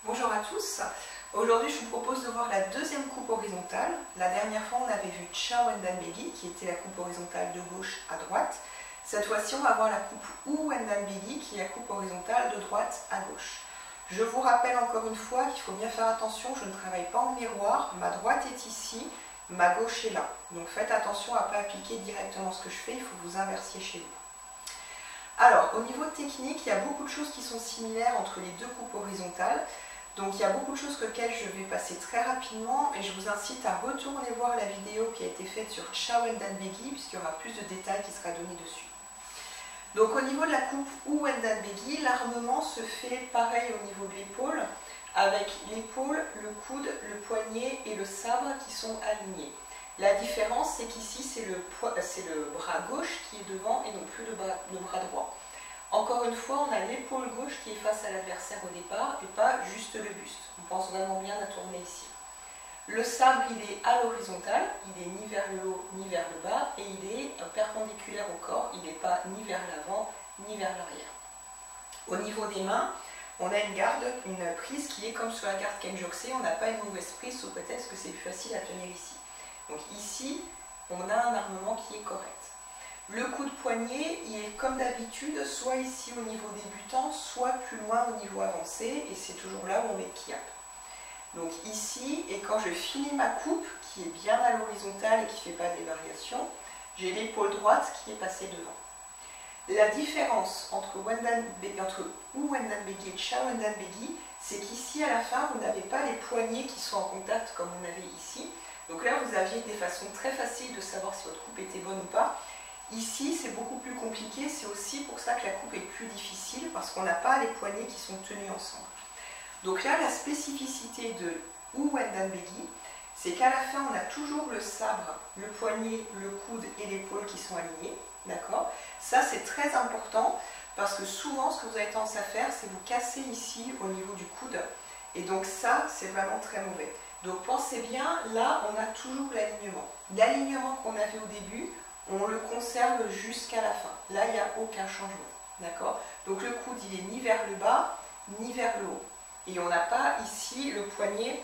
Bonjour à tous, aujourd'hui je vous propose de voir la deuxième coupe horizontale. La dernière fois on avait vu Chow Wendan Begyi qui était la coupe horizontale de gauche à droite. Cette fois-ci on va voir la coupe Woo Wendan Begyi qui est la coupe horizontale de droite à gauche. Je vous rappelle encore une fois qu'il faut bien faire attention, je ne travaille pas en miroir, ma droite est ici, ma gauche est là. Donc faites attention à ne pas appliquer directement ce que je fais, il faut que vous inversiez chez vous. Alors, au niveau technique, il y a beaucoup de choses qui sont similaires entre les deux coupes horizontales. Donc il y a beaucoup de choses sur lesquelles je vais passer très rapidement et je vous incite à retourner voir la vidéo qui a été faite sur Chow Wendan Begyi puisqu'il y aura plus de détails qui sera donné dessus. Donc au niveau de la coupe Woo Wendan Begyi, l'armement se fait pareil au niveau de l'épaule avec l'épaule, le coude, le poignet et le sabre qui sont alignés. La différence c'est qu'ici c'est le bras gauche qui est devant et non plus le bras droit. Encore une fois, on a l'épaule gauche qui est face à l'adversaire au départ et pas juste le buste. On pense vraiment bien à tourner ici. Le sabre, il est à l'horizontale, il est ni vers le haut ni vers le bas et il est perpendiculaire au corps, il n'est pas ni vers l'avant ni vers l'arrière. Au niveau des mains, on a une garde, une prise qui est comme sur la garde Kenjokse, on n'a pas une mauvaise prise sous prétexte que c'est plus facile à tenir ici. Donc ici, on a un armement qui est correct. Le coup de poignet, il est comme d'habitude, soit ici au niveau débutant, soit plus loin au niveau avancé, et c'est toujours là où on met kiap. Donc ici, et quand je finis ma coupe, qui est bien à l'horizontale et qui ne fait pas des variations, j'ai l'épaule droite qui est passée devant. La différence entre Woo Wendan Begyi et Chow Wendan Begyi, c'est qu'ici à la fin, vous n'avez pas les poignets qui sont en contact comme on avait ici. Donc là, vous aviez des façons très faciles de savoir si votre coupe était bonne ou pas. Ici, c'est beaucoup plus compliqué, c'est aussi pour ça que la coupe est plus difficile, parce qu'on n'a pas les poignets qui sont tenus ensemble. Donc là, la spécificité de Woo Wendan Begyi, c'est qu'à la fin, on a toujours le sabre, le poignet, le coude et l'épaule qui sont alignés, d'accord? Ça, c'est très important, parce que souvent, ce que vous avez tendance à faire, c'est vous casser ici, au niveau du coude, et donc ça, c'est vraiment très mauvais. Donc pensez bien, là, on a toujours l'alignement. L'alignement qu'on avait au début, on le conserve jusqu'à la fin. Là, il n'y a aucun changement. D'accord? Donc le coude, il est ni vers le bas, ni vers le haut. Et on n'a pas ici le poignet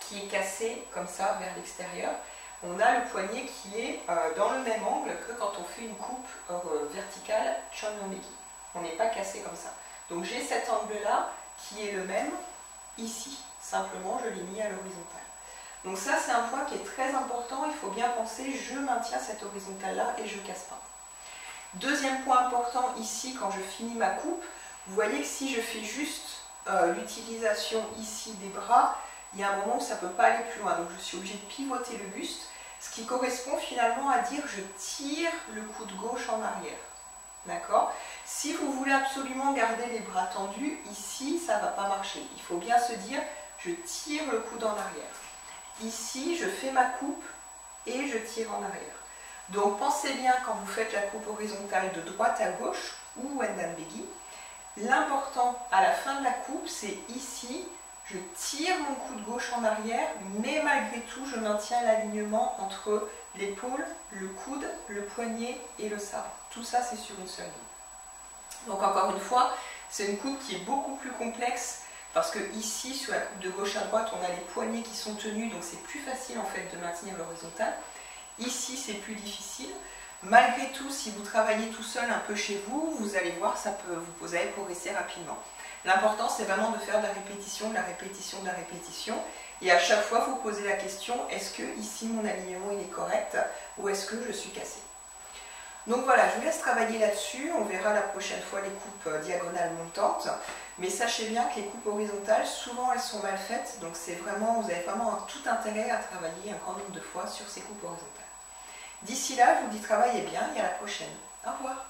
qui est cassé comme ça vers l'extérieur. On a le poignet qui est dans le même angle que quand on fait une coupe verticale Chow Wendan Begyi. On n'est pas cassé comme ça. Donc j'ai cet angle-là qui est le même ici. Simplement, je l'ai mis à l'horizontale. Donc ça, c'est un point qui est très important, il faut bien penser, je maintiens cette horizontale-là et je ne casse pas. Deuxième point important ici, quand je finis ma coupe, vous voyez que si je fais juste l'utilisation ici des bras, il y a un moment où ça ne peut pas aller plus loin, donc je suis obligée de pivoter le buste, ce qui correspond finalement à dire je tire le coude gauche en arrière. D'accord? Si vous voulez absolument garder les bras tendus, ici, ça ne va pas marcher. Il faut bien se dire, je tire le coude en arrière. Ici, je fais ma coupe et je tire en arrière. Donc pensez bien quand vous faites la coupe horizontale de droite à gauche, ou Wendan Begyi, l'important à la fin de la coupe, c'est ici, je tire mon coude gauche en arrière, mais malgré tout, je maintiens l'alignement entre l'épaule, le coude, le poignet et le sabre. Tout ça, c'est sur une seule ligne. Donc encore une fois, c'est une coupe qui est beaucoup plus complexe parce que ici, sur la coupe de gauche à droite, on a les poignets qui sont tenus, donc c'est plus facile en fait de maintenir l'horizontale. Ici, c'est plus difficile. Malgré tout, si vous travaillez tout seul un peu chez vous, vous allez voir, vous allez progresser rapidement. L'important, c'est vraiment de faire de la répétition, de la répétition, de la répétition. Et à chaque fois, vous posez la question, est-ce que ici, mon alignement il est correct ou est-ce que je suis cassée? Donc voilà, je vous laisse travailler là-dessus. On verra la prochaine fois les coupes diagonales montantes. Mais sachez bien que les coupes horizontales, souvent elles sont mal faites. Donc vous avez vraiment tout intérêt à travailler un grand nombre de fois sur ces coupes horizontales. D'ici là, je vous dis travaillez bien et à la prochaine. Au revoir.